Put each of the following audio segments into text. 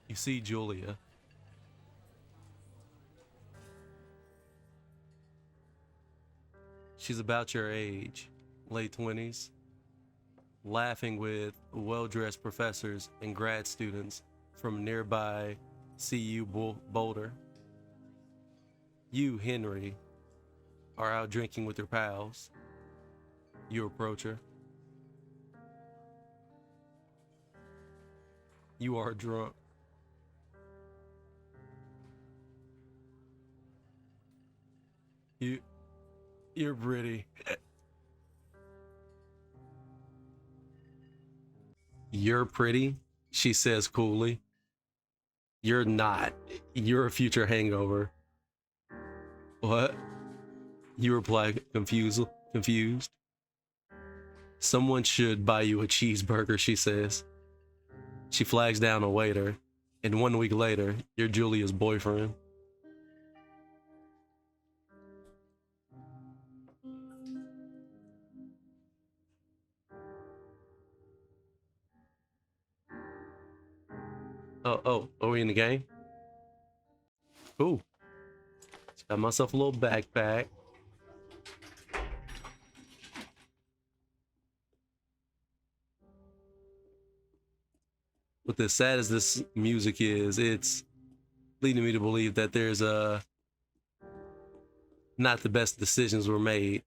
You see Julia. She's about your age, late 20s, laughing with well-dressed professors and grad students from nearby CU Boulder. You, Henry, are out drinking with your pals. You approach her. You are drunk. You're pretty. You're pretty, she says coolly. You're not. You're a future hangover. What? You reply confused. Someone should buy you a cheeseburger, she says. She flags down a waiter, and 1 week later, you're Julia's boyfriend. Are we in the game? Ooh. Got myself a little backpack. But as sad as this music is, it's leading me to believe that there's not the best decisions were made.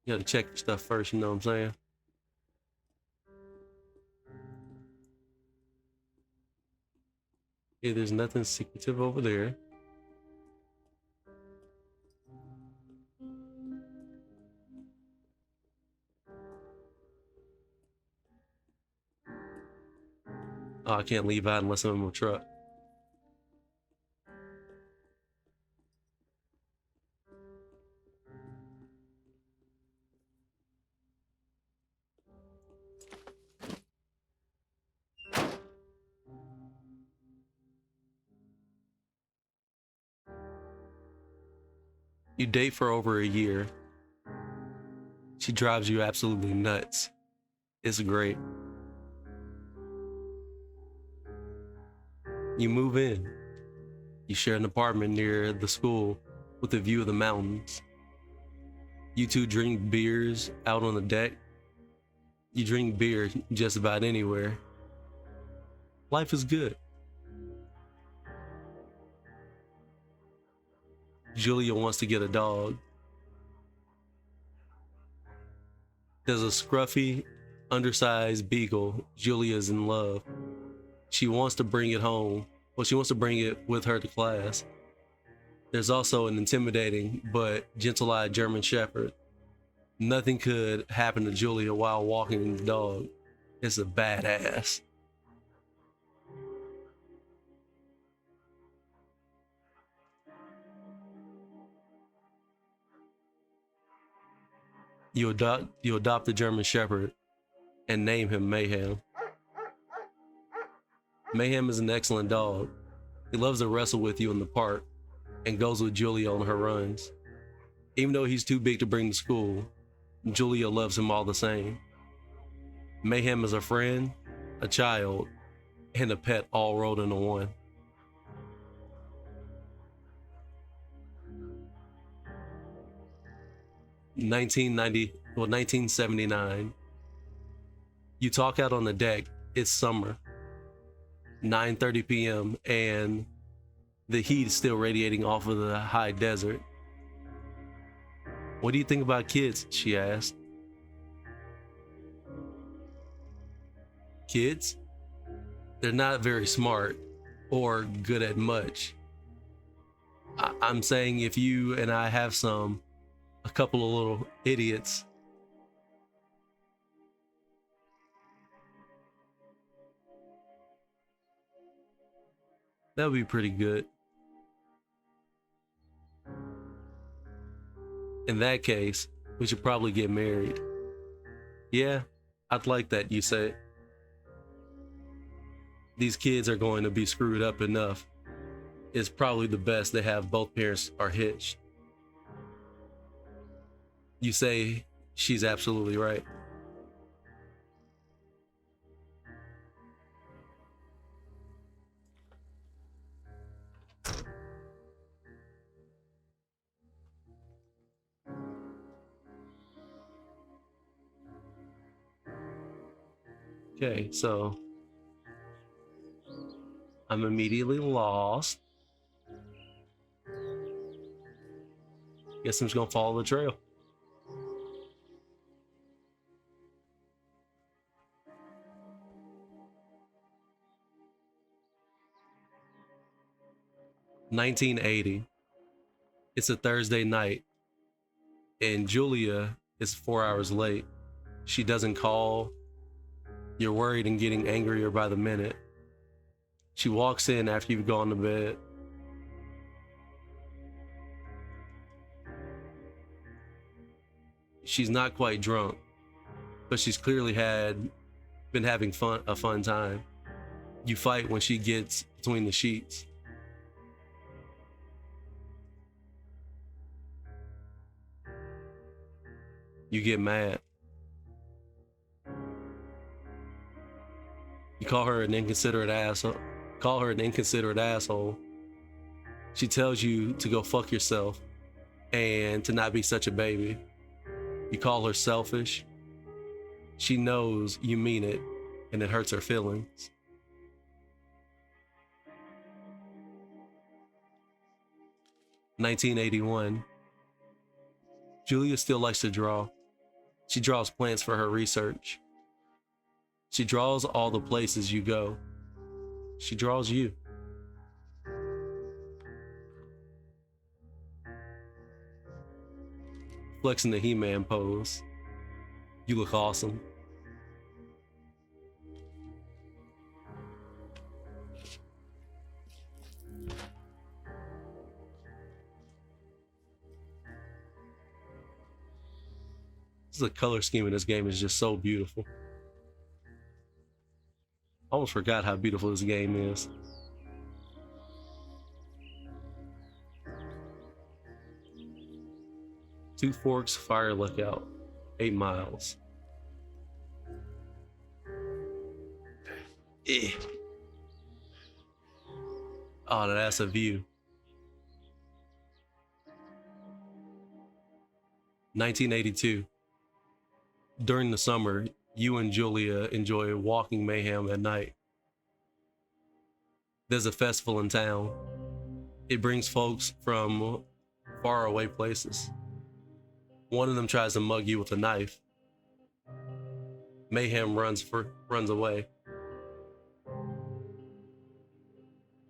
You gotta check your stuff first, you know what I'm saying? Okay, there's nothing secretive over there. Oh, I can't leave out unless I'm in my truck. You date for over a year. She drives you absolutely nuts. It's great. You move in. You share an apartment near the school with a view of the mountains. You two drink beers out on the deck. You drink beer just about anywhere. Life is good. Julia wants to get a dog. There's a scruffy, undersized beagle. Julia's in love. She wants to bring it home. Well, she wants to bring it with her to class. There's also an intimidating but gentle-eyed German Shepherd. Nothing could happen to Julia while walking the dog. It's a badass. You adopt the German Shepherd and name him Mayhem. Mayhem is an excellent dog. He loves to wrestle with you in the park and goes with Julia on her runs. Even though he's too big to bring to school, Julia loves him all the same. Mayhem is a friend, a child, and a pet all rolled into one. '90, 1979. You talk out on the deck. It's summer. 9:30 p.m. and the heat is still radiating off of the high desert. What do you think about kids? She asked. Kids? They're not very smart or good at much. I'm saying if you and I have a couple of little idiots. That would be pretty good. In that case, we should probably get married. Yeah, I'd like that, you say. These kids are going to be screwed up enough. It's probably the best they have both parents are hitched. You say she's absolutely right. Okay, so I'm immediately lost. Guess I'm just gonna follow the trail. $1980. It's a Thursday night, and Julia is 4 hours late. She doesn't call. You're worried and getting angrier by the minute. She walks in after you've gone to bed. She's not quite drunk, but she's clearly been having a fun time. You fight when she gets between the sheets. You get mad. You call her an inconsiderate asshole. She tells you to go fuck yourself and to not be such a baby. You call her selfish. She knows you mean it, and it hurts her feelings. $1981. Julia still likes to draw. She draws plants for her research. She draws all the places you go. She draws you. Flexing the He-Man pose. You look awesome. The color scheme in this game is just so beautiful. I almost forgot how beautiful this game is. Two Forks Fire Lookout, 8 miles. Eh. Oh, that's a view. 1982. During the summer, you and Julia enjoy walking mayhem at night. There's a festival in town. It brings folks from far away places. One of them tries to mug you with a knife. Mayhem runs away.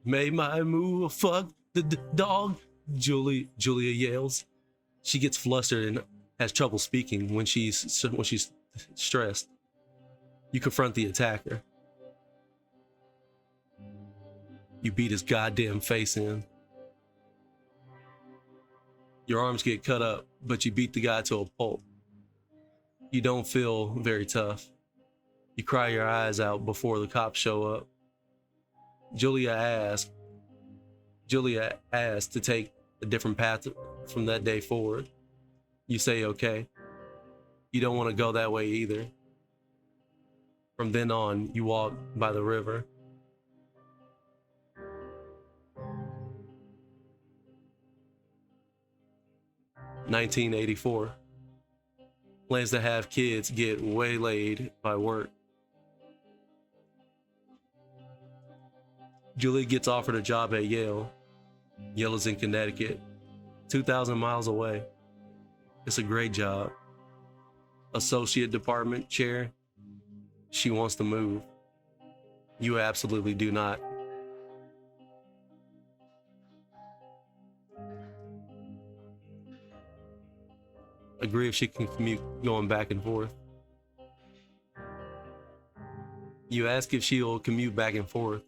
May my moo fuck the dog, Julia yells. She gets flustered and has trouble speaking when she's stressed. You confront the attacker. You beat his goddamn face in. Your arms get cut up, but you beat the guy to a pulp. You don't feel very tough. You cry your eyes out before the cops show up. Julia asks to take a different path from that day forward. You say okay. You don't want to go that way either. From then on, you walk by the river. $1984. Plans to have kids get waylaid by work. Julie gets offered a job at Yale. Yale is in Connecticut, 2,000 miles away. It's a great job. Associate department chair. She wants to move. You absolutely do not. Agree if she can commute going back and forth. You ask if she'll commute back and forth.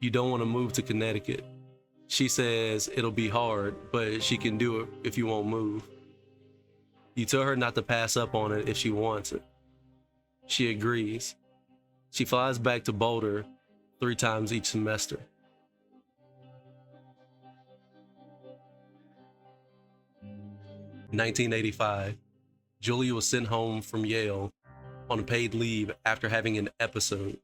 You don't want to move to Connecticut. She says it'll be hard, but she can do it if you won't move. You tell her not to pass up on it if she wants it. She agrees. She flies back to Boulder 3 times each semester. $1985. Julia was sent home from Yale on paid leave after having an episode.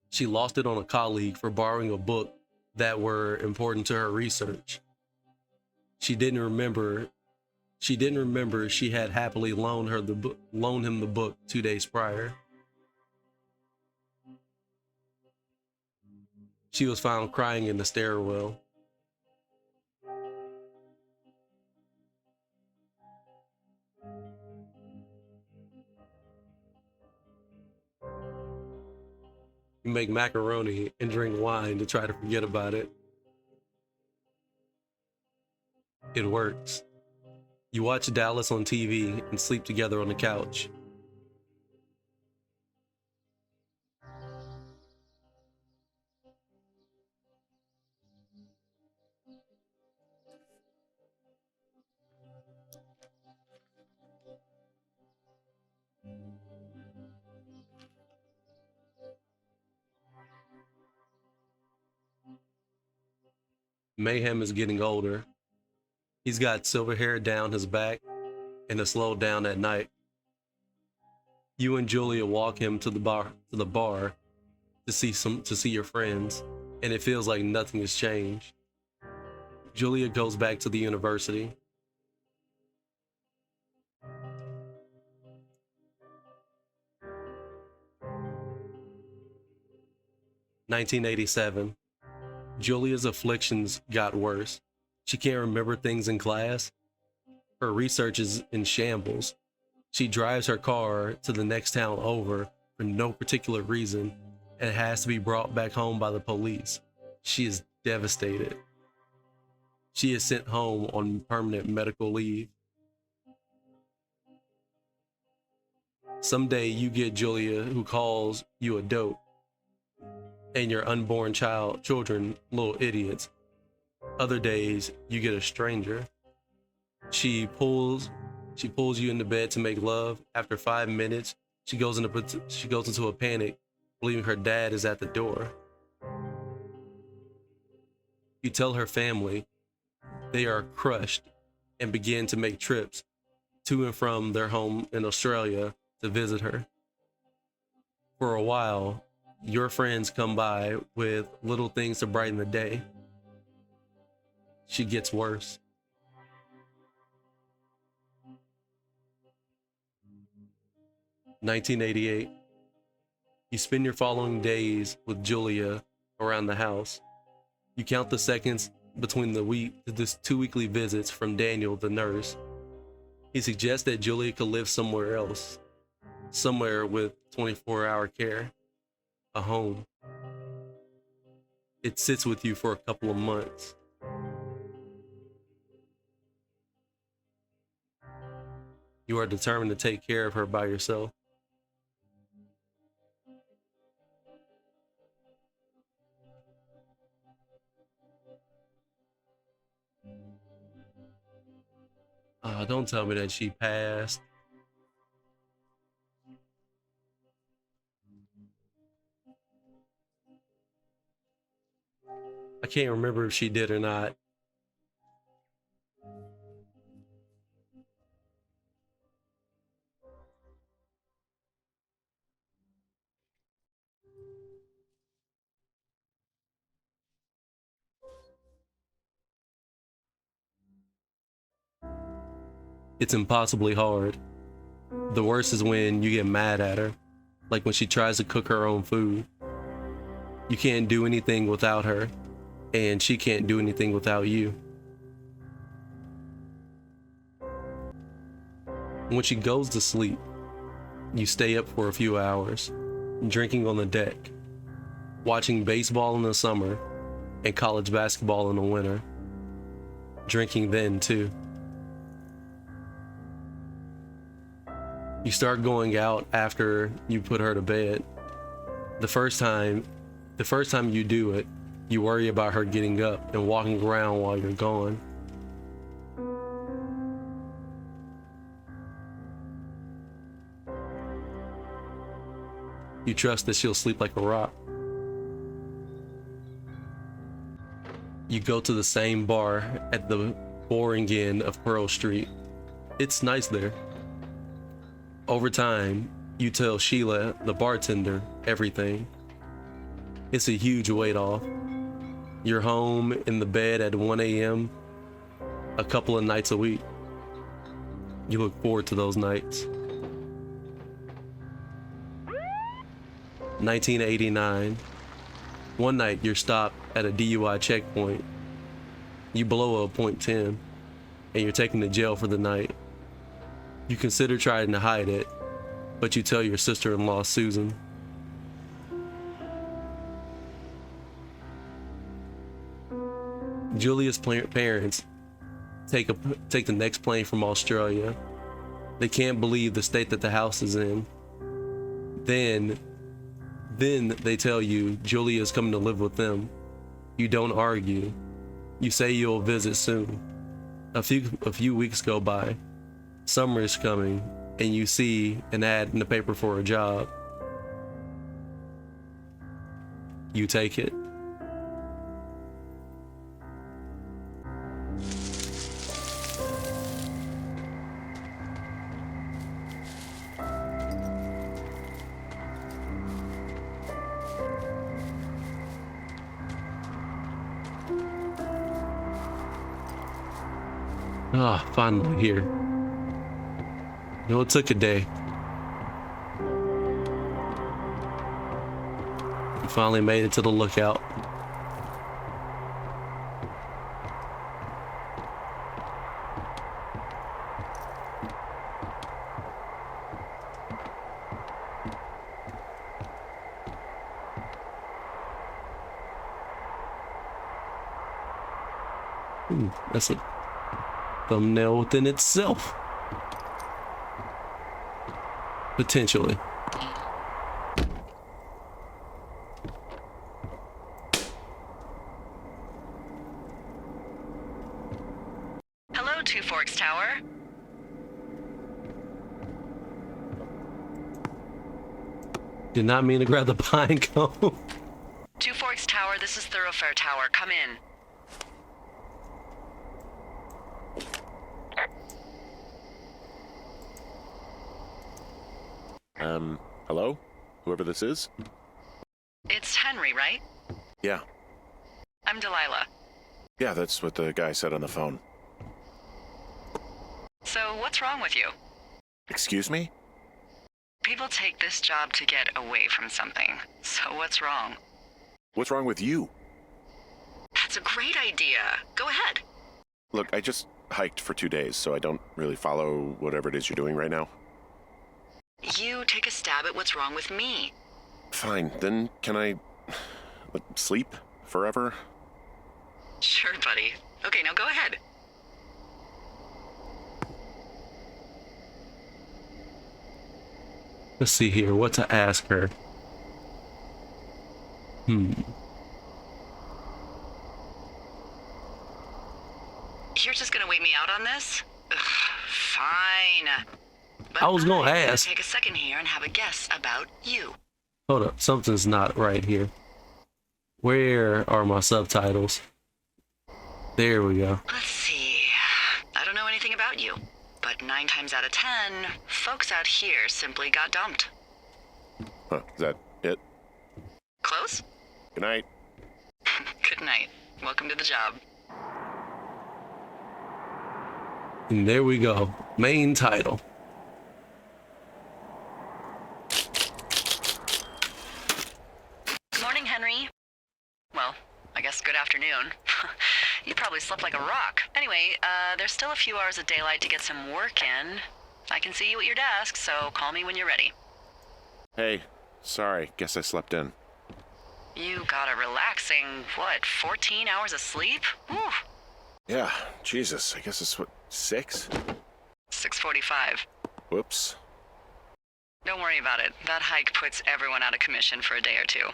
She lost it on a colleague for borrowing a book that were important to her research. She didn't remember she had happily loaned him the book 2 days prior. She was found crying in the stairwell. You make macaroni and drink wine to try to forget about it. It works. You watch Dallas on TV and sleep together on the couch. Mayhem is getting older. He's got silver hair down his back and is slowed down at night. You and Julia walk him to the bar to see your friends, and it feels like nothing has changed. Julia goes back to the university. (1987). Julia's afflictions got worse. She can't remember things in class. Her research is in shambles. She drives her car to the next town over for no particular reason and has to be brought back home by the police. She is devastated. She is sent home on permanent medical leave. Someday you get Julia, who calls you a dope, and your unborn children little idiots. Other days you get a stranger. She pulls you into bed to make love. After 5 minutes, she goes into a panic, believing her dad is at the door. You tell her family. They are crushed and begin to make trips to and from their home in Australia to visit her. For a while, your friends come by with little things to brighten the day. She gets worse. 1988. You spend your following days with Julia around the house. You count the seconds between the 2 weekly visits from Daniel, the nurse. He suggests that Julia could live somewhere else, somewhere with 24-hour care, a home. It sits with you for a couple of months. You are determined to take care of her by yourself. Don't tell me that she passed. I can't remember if she did or not. It's impossibly hard. The worst is when you get mad at her, like when she tries to cook her own food. You can't do anything without her, and she can't do anything without you. When she goes to sleep, you stay up for a few hours, drinking on the deck, watching baseball in the summer and college basketball in the winter, drinking then too. You start going out after you put her to bed. The first time you do it, you worry about her getting up and walking around while you're gone. You trust that she'll sleep like a rock. You go to the same bar at the boring end of Pearl Street. It's nice there. Over time, you tell Sheila, the bartender, everything. It's a huge weight off. You're home in the bed at 1 a.m. a couple of nights a week. You look forward to those nights. 1989. One night, you're stopped at a DUI checkpoint. You blow a .10, and you're taken to jail for the night. You consider trying to hide it, but you tell your sister-in-law, Susan. Julia's parents take the next plane from Australia. They can't believe the state that the house is in. Then they tell you Julia's coming to live with them. You don't argue. You say you'll visit soon. A few weeks go by. Summer is coming, and you see an ad in the paper for a job. You take it. Ah, finally here. No, it took a day. You finally made it to the lookout. That's a thumbnail within itself. Potentially. Hello, Two Forks Tower. Did not mean to grab the pine cone. Two Forks Tower, this is Thoroughfare Tower. Come in. Hello? Whoever this is? It's Henry, right? Yeah. I'm Delilah. Yeah, that's what the guy said on the phone. So, what's wrong with you? Excuse me? People take this job to get away from something. So, what's wrong? What's wrong with you? That's a great idea. Go ahead. Look, I just hiked for 2 days, so I don't really follow whatever it is you're doing right now. You take a stab at what's wrong with me. Fine, then can I sleep forever? Sure, buddy. Okay, now go ahead. Let's see here, what to ask her. You're just gonna wait me out on this? Ugh, fine. But I was gonna ask. Take a second here and have a guess about you. Hold up, something's not right here. Where are my subtitles? There we go. Let's see. I don't know anything about you, but 9 times out of 10, folks out here simply got dumped. Huh, is that it? Close? Good night. Good night. Welcome to the job. And there we go. Main title. Morning, Henry. Well, I guess good afternoon. You probably slept like a rock. Anyway, there's still a few hours of daylight to get some work in. I can see you at your desk, so call me when you're ready. Hey, sorry, guess I slept in. You got a relaxing, 14 hours of sleep? Whew. Yeah, Jesus, I guess it's 6? 6:45. Whoops. Don't worry about it. That hike puts everyone out of commission for a day or two.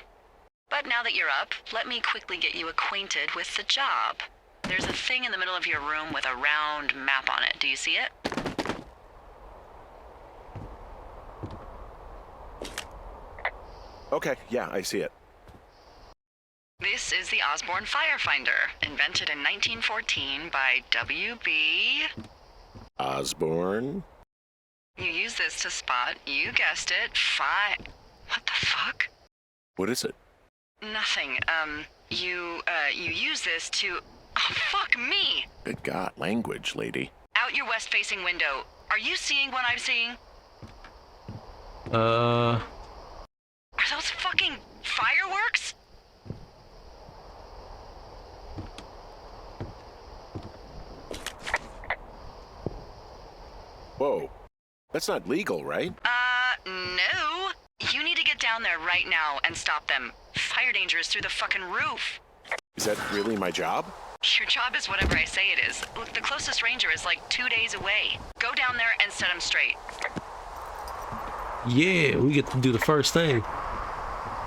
But now that you're up, let me quickly get you acquainted with the job. There's a thing in the middle of your room with a round map on it. Do you see it? Okay, yeah, I see it. This is the Osborne Firefinder, invented in 1914 by W.B. Osborne? You use this to spot, you guessed it, What the fuck? What is it? Nothing. You use this to... Oh, fuck me! Good God, language, lady. Out your west-facing window. Are you seeing what I'm seeing? Are those fucking fireworks? Whoa. That's not legal, right? No. You need to get down there right now and stop them. Fire danger is through the fucking roof. Is that really my job? Your job is whatever I say it is. Look, the closest ranger is like 2 days away. Go down there and set him straight. Yeah, we get to do the first thing.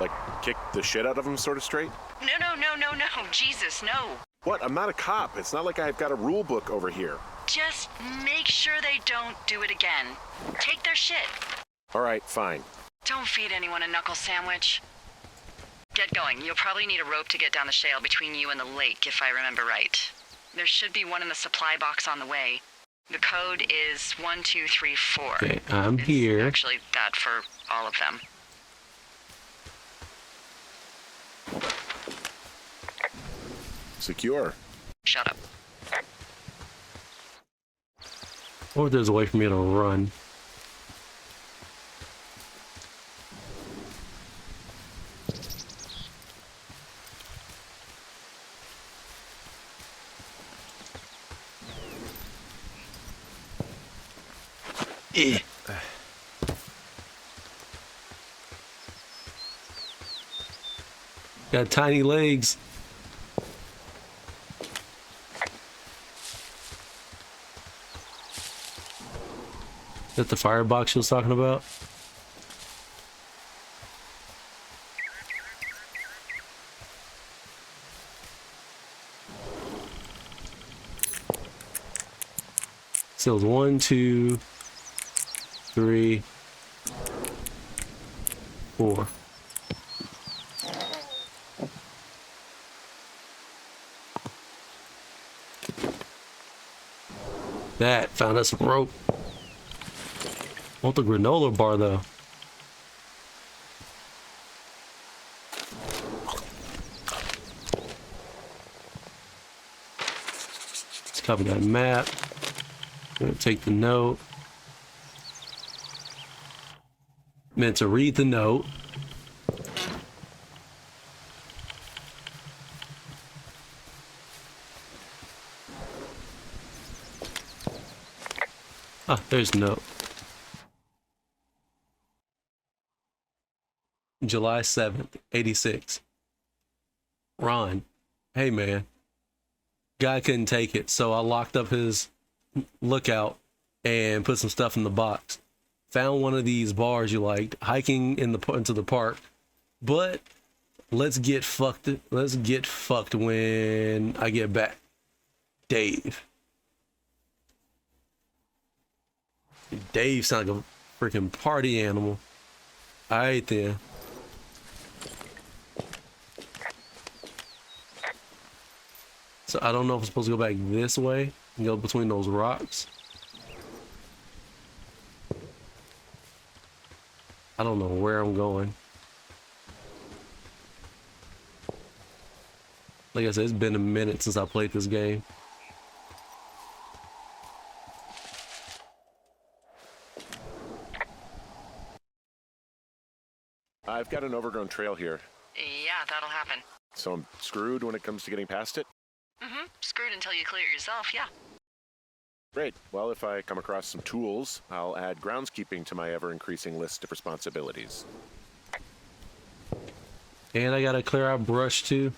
Like, kick the shit out of him sort of straight? No. Jesus, no. What? I'm not a cop. It's not like I've got a rule book over here. Just make sure they don't do it again. Take their shit. All right, fine. Don't feed anyone a knuckle sandwich. Get going. You'll probably need a rope to get down the shale between you and the lake, if I remember right. There should be one in the supply box on the way. The code is 1234. Okay, I'm It's here. actually that for all of them. Secure. Shut up. Or there's a way for me to run. Eh. Got tiny legs. Is that the firebox she was talking about? So it was 1, 2, 3, 4. That found us a rope. I want the granola bar though. Let's copy that map. Gonna take the note. Meant to read the note. Ah, there's the note. July 7th, 86. Ron, hey man. Guy couldn't take it, so I locked up his lookout and put some stuff in the box. Found one of these bars you liked, hiking into the park. But let's get fucked when I get back. Dave. Dave sounds like a freaking party animal. Alright then. So I don't know if I'm supposed to go back this way and go between those rocks. I don't know where I'm going. Like I said, it's been a minute since I played this game. I've got an overgrown trail here, Yeah, that'll happen. so I'm screwed when it comes to getting past it. Screwed until you clear it yourself, yeah. Great. Well, if I come across some tools, I'll add groundskeeping to my ever-increasing list of responsibilities. And I gotta clear out brush too.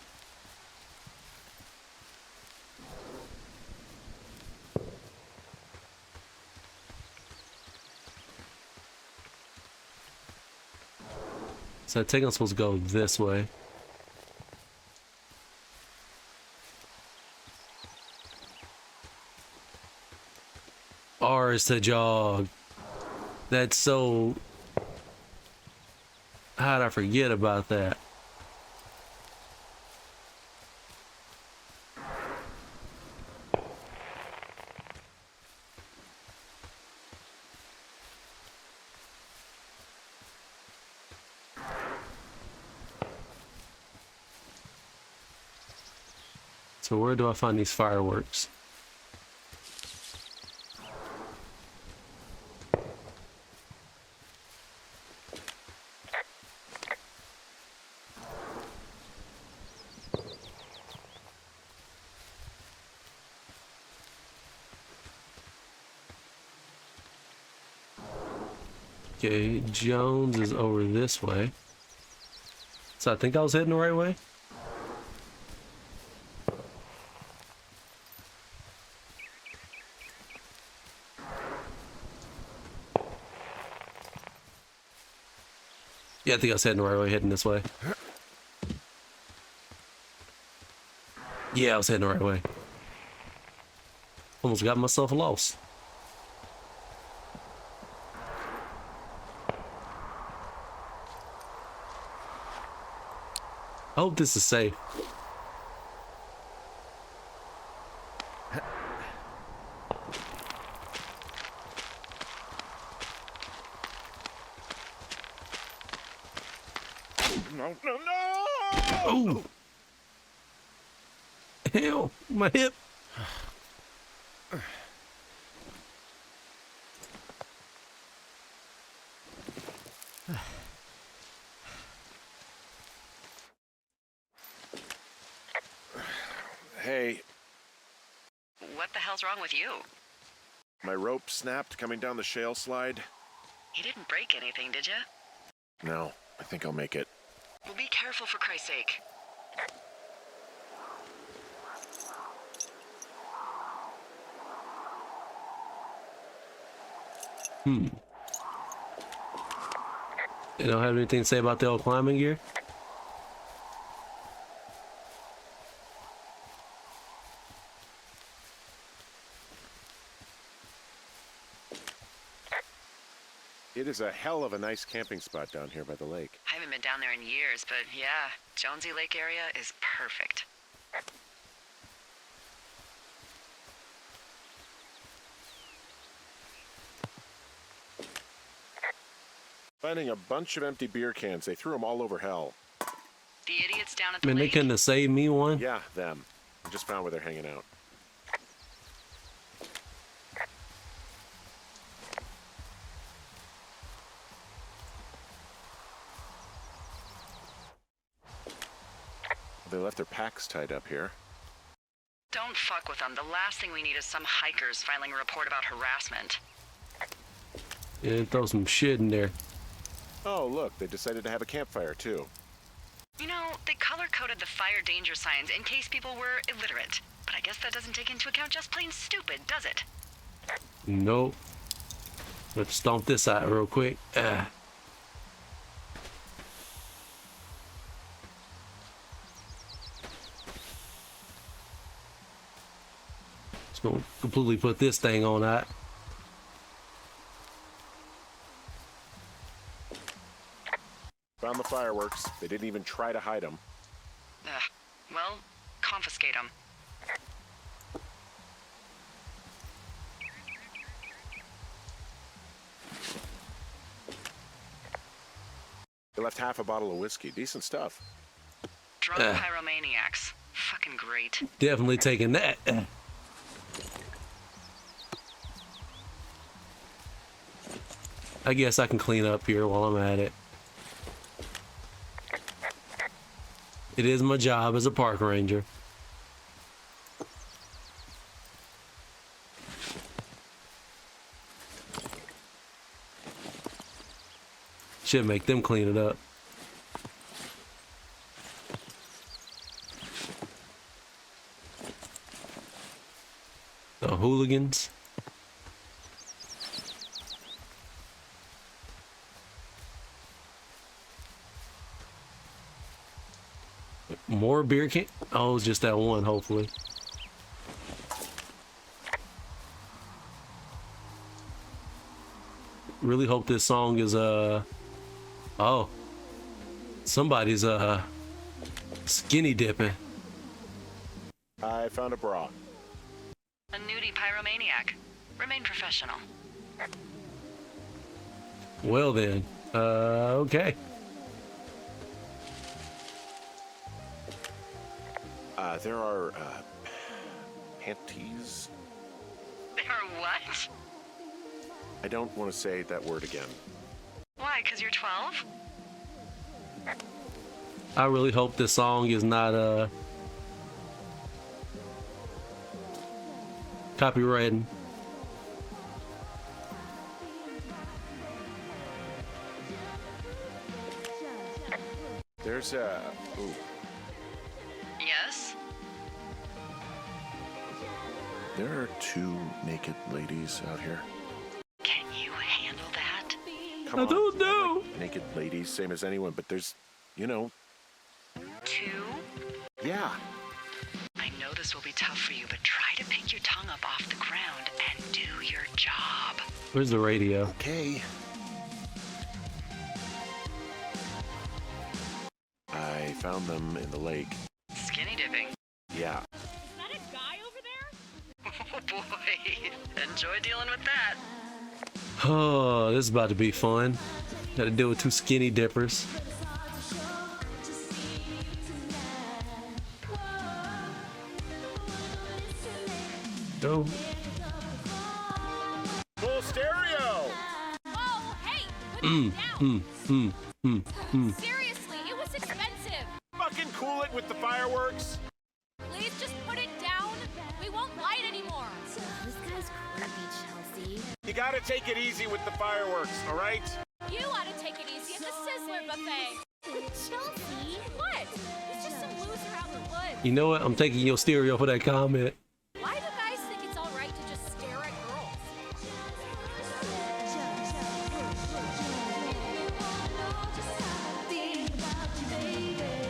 So I think I'm supposed to go this way. R is to jog. That's so... How'd I forget about that? So where do I find these fireworks? Okay, Jones is over this way. So I think I was heading the right way. Yeah, I think I was heading the right way, heading this way. Yeah, I was heading the right way. Almost got myself lost. I hope this is safe. No, no, no! Oh! Hell, my hip. Hey, What the hell's wrong with you? my rope snapped coming down the shale slide. You didn't break anything, did you? No, I think I'll make it. Well, be careful for Christ's sake. You don't have anything to say about the old climbing gear? It is a hell of a nice camping spot down here by the lake. I haven't been down there in years, but yeah, Jonesy Lake area is perfect. Finding a bunch of empty beer cans. They threw them all over hell. The idiots down at the Man, they lake? couldn't have saved me one. Yeah, them. I just found where they're hanging out. They left their packs tied up here. Don't fuck with them. The last thing we need is some hikers filing a report about harassment. Yeah, throw some shit in there. Oh, look, they decided to have a campfire, too. You know, they color-coded the fire danger signs in case people were illiterate. But I guess that doesn't take into account just plain stupid, does it? Nope. Let's stomp this out real quick. Just gonna completely put this thing on that. Found the fireworks. They didn't even try to hide them. Well, confiscate them. They left half a bottle of whiskey. Decent stuff. Drunk pyromaniacs. Fucking great. Definitely taking that. I guess I can clean up here while I'm at it. It is my job as a park ranger. Should make them clean it up. The hooligans. More beer can? Oh, it's just that one, hopefully. Really hope this song is, oh. Somebody's, skinny dipping. I found a bra. A nudie pyromaniac. Remain professional. Well then, okay. There are, panties? They are what? I don't want to say that word again. Why, 'cause you're 12? I really hope this song is not, copywritten. There's a... Ooh. Yes? There are two naked ladies out here. Can you handle that? Come I on. don't know. Like naked ladies, same as anyone, but there's, you know... Two? Yeah. I know this will be tough for you, but try to pick your tongue up off the ground and do your job. Where's the radio? Okay. I found them in the lake. Skinny dipping. Yeah. Is that a guy over there? Oh boy. Enjoy dealing with that. Oh, this is about to be fun. Got to deal with two skinny dippers. Go. Full stereo! Whoa, hey, put it down. Seriously, it was expensive. Fucking cool it with the fireworks. Please just put it down. We won't light anymore. This guy's creepy, Chelsea. You gotta take it easy with the fireworks, all right? You ought to take it easy at the Sizzler buffet. Chelsea? What? He's just some loser out in the woods. You know what? I'm taking your stereo for that comment. Why do guys think it's all right to just stare at girls?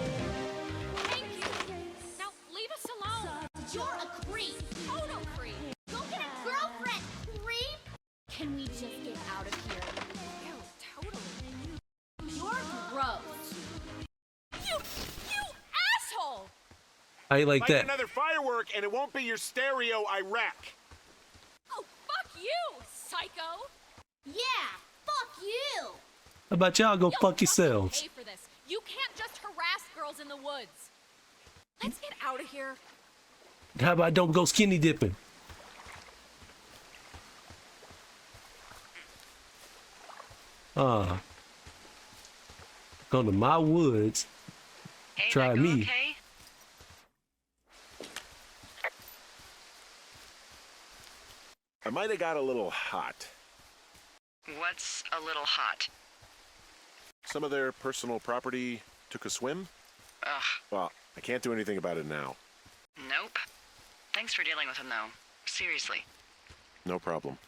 Thank you. Now leave us alone. You're a creep. Total creep. Go get a girlfriend, creep. Can we just get out of here? Ew, totally. You're gross. You asshole! I like Light that. another firework and it won't be your stereo I wreck. Oh, fuck you, psycho! Yeah, fuck you. How about y'all go You'll fuck fucking yourselves? pay for this. You can't just harass girls in the woods. Let's get out of here. How about don't go skinny dipping? Go to my woods. Hey, Try that go me. okay? I might have got a little hot. What's a little hot? Some of their personal property took a swim. Ugh, Well, I can't do anything about it now. nope. Thanks for dealing with him, though. Seriously. No problem.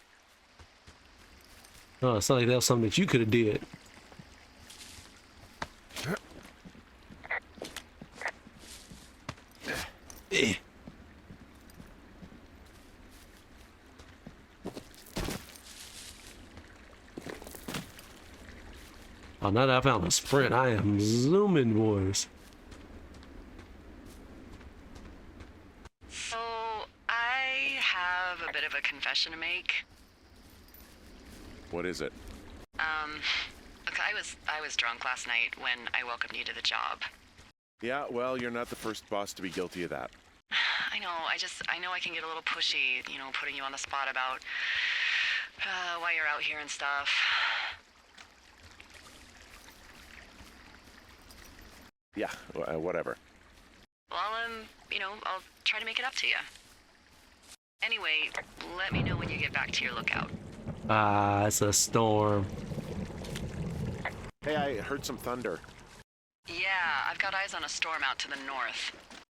Oh, it's not like that was something that you could have did. Eh. Oh, now that I found a sprint, I am zooming, boys. So, I have a bit of a confession to make. What is it? Look, I was drunk last night when I welcomed you to the job. Yeah, well, you're not the first boss to be guilty of that. I know, I know I can get a little pushy, putting you on the spot about why you're out here and stuff. Yeah, whatever. Well, I'll try to make it up to you. Anyway, let me know when you get back to your lookout. Ah, it's a storm. Hey, I heard some thunder. Yeah, I've got eyes on a storm out to the north.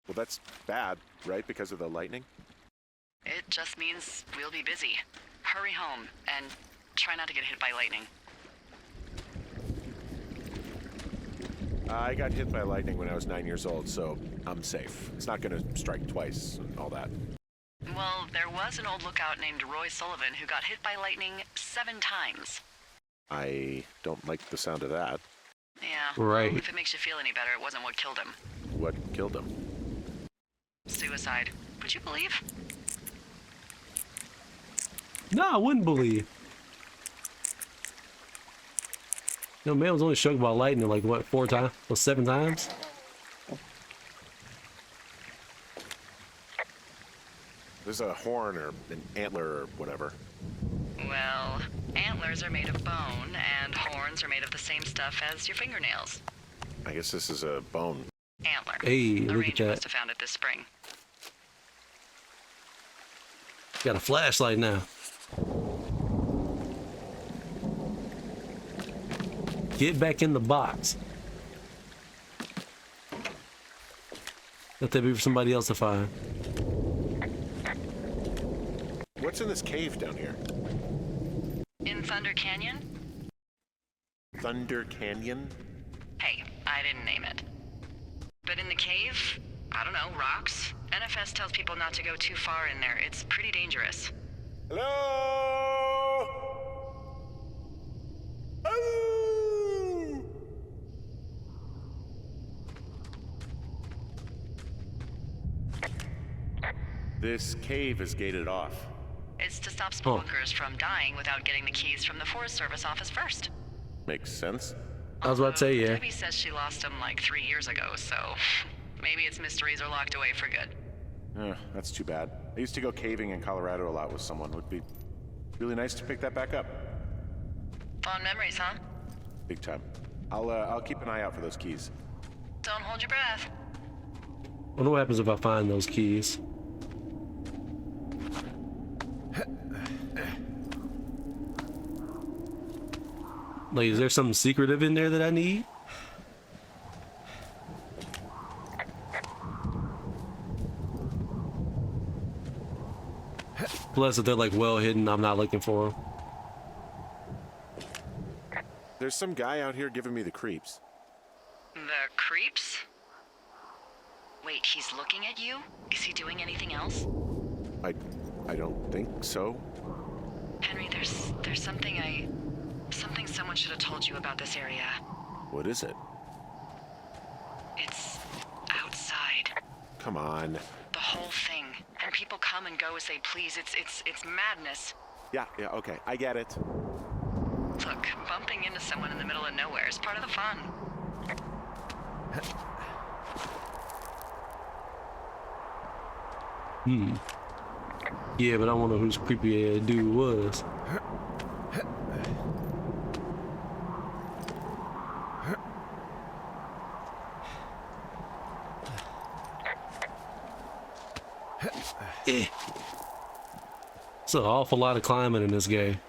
Well, that's bad, right? Because of the lightning? It just means we'll be busy. Hurry home, and try not to get hit by lightning. I got hit by lightning when I was 9 years old, so I'm safe. It's not gonna strike twice and all that. Well, there was an old lookout named Roy Sullivan who got hit by lightning 7 times. I don't like the sound of that. Yeah. Right. Well, if it makes you feel any better, it wasn't what killed him. What killed him? Suicide. Would you believe? No, I wouldn't believe. Man was only struck by lightning like what, 4 times? Well, 7 times? There's a horn or an antler or whatever. Well, antlers are made of bone, and horns are made of the same stuff as your fingernails. I guess this is a bone. Antler. Hey, The look at ranger that. must have found it this spring. Got a flashlight now. Get back in the box. Let that be for somebody else to find. What's in this cave down here? In Thunder Canyon? Thunder Canyon? Hey, I didn't name it. But in the cave, I don't know, rocks? NFS tells people not to go too far in there. It's pretty dangerous. Hello? Oh! This cave is gated off. It's to stop spelunkers from dying without getting the keys from the Forest Service office first. Makes sense. I was about to say, yeah. Debbie says she lost them like 3 years ago, so maybe its mysteries are locked away for good. That's too bad. I used to go caving in Colorado a lot with someone. Would be really nice to pick that back up. Fond memories, huh? Big time. I'll keep an eye out for those keys. Don't hold your breath. Wonder what happens if I find those keys. Like, is there something secretive in there that I need? Plus, if they're like well hidden, I'm not looking for them. There's some guy out here giving me the creeps. The creeps? Wait, he's looking at you? Is he doing anything else? I don't think so. Henry, there's something someone should have told you about this area. What is it? It's outside. Come on. The whole thing. And people come and go as they please. It's madness. Yeah, okay. I get it. Look, bumping into someone in the middle of nowhere is part of the fun. Yeah, but I wonder whose creepy ass dude was. Eh. It's an awful lot of climbing in this game.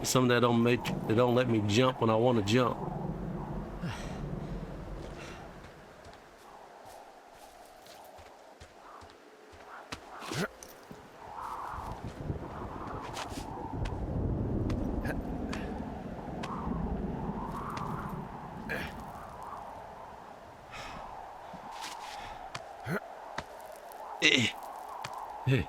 Some that don't let me jump when I want to jump. Eh. Eh.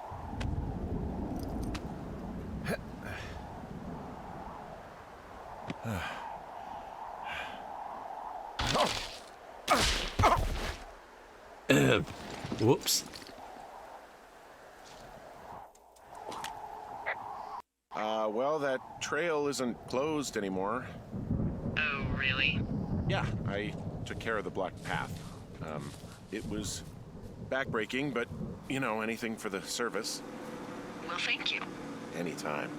Whoops. Well, that trail isn't closed anymore. Oh, really? Yeah, I took care of the blocked path. It was backbreaking, but, you know, anything for the service. Well, thank you. Anytime.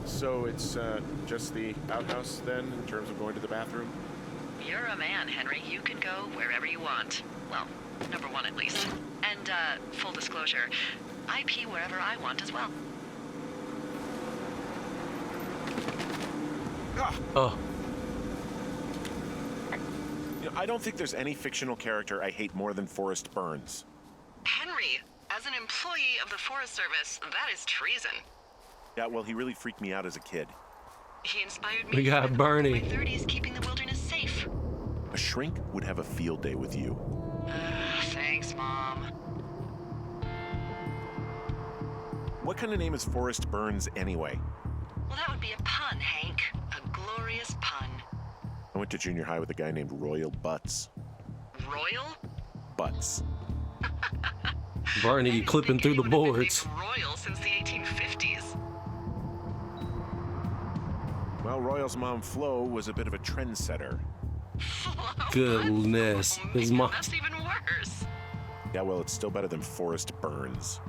So it's just the outhouse then, in terms of going to the bathroom? You're a man, Henry. You can go wherever you want. Well, number one at least. And, full disclosure, I pee wherever I want as well. Oh. You know, I don't think there's any fictional character I hate more than Forrest Burns. Henry, as an employee of the Forest Service, that is treason. Yeah, well, he really freaked me out as a kid. He inspired me. We got Bernie. In my 30s, keeping the wilderness safe. A shrink would have a field day with you. Thanks, Mom. What kind of name is Forrest Burns anyway? Well, that would be a pun, Hank. A glorious pun. I went to junior high with a guy named Royal Butts. Royal? Butts. Barney clipping through the boards. Royal since the 1850s. Well, Royal's mom, Flo, was a bit of a trendsetter. Goodness. His mom. That's even worse. Yeah, well, it's still better than Forrest Burns.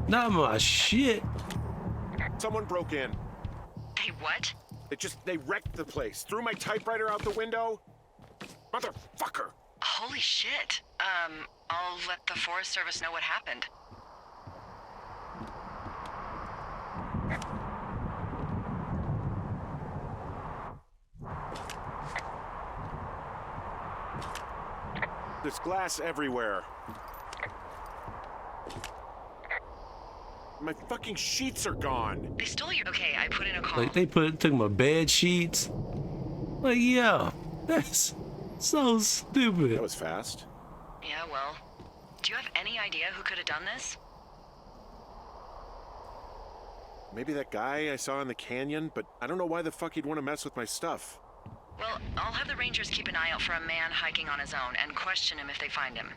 Not my shit. Someone broke in. Hey, what? They wrecked the place. Threw my typewriter out the window. Motherfucker. Holy shit. I'll let the Forest Service know what happened. There's glass everywhere. My fucking sheets are gone. They stole your. Okay, I put in a call. Like they took my bed sheets. Like, yeah, that's so stupid. That was fast. Yeah, well, do you have any idea who could have done this? Maybe that guy I saw in the canyon, but I don't know why the fuck he'd want to mess with my stuff. Well, I'll have the rangers keep an eye out for a man hiking on his own and question him if they find him.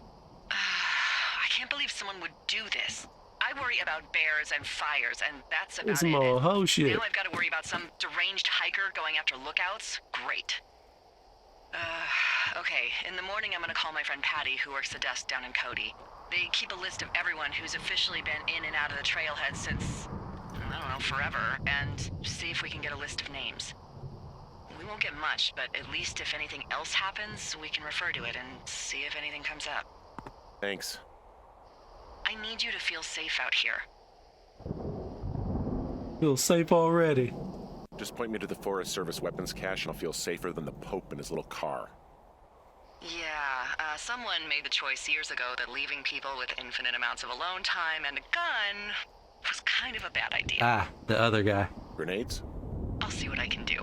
I can't believe someone would do this. I worry about bears and fires, and that's about It's it. more hoe shit. Now I've got to worry about some deranged hiker going after lookouts? Great. Okay, in the morning I'm gonna call my friend Patty, who works the desk down in Cody. They keep a list of everyone who's officially been in and out of the trailhead since, I don't know, forever, and see if we can get a list of names. We won't get much, but at least if anything else happens, we can refer to it and see if anything comes up. Thanks. I need you to feel safe out here. Feel safe already. Just point me to the Forest Service weapons cache and I'll feel safer than the Pope in his little car. Yeah, someone made the choice years ago that leaving people with infinite amounts of alone time and a gun was kind of a bad idea. Ah, the other guy. Grenades? I'll see what I can do.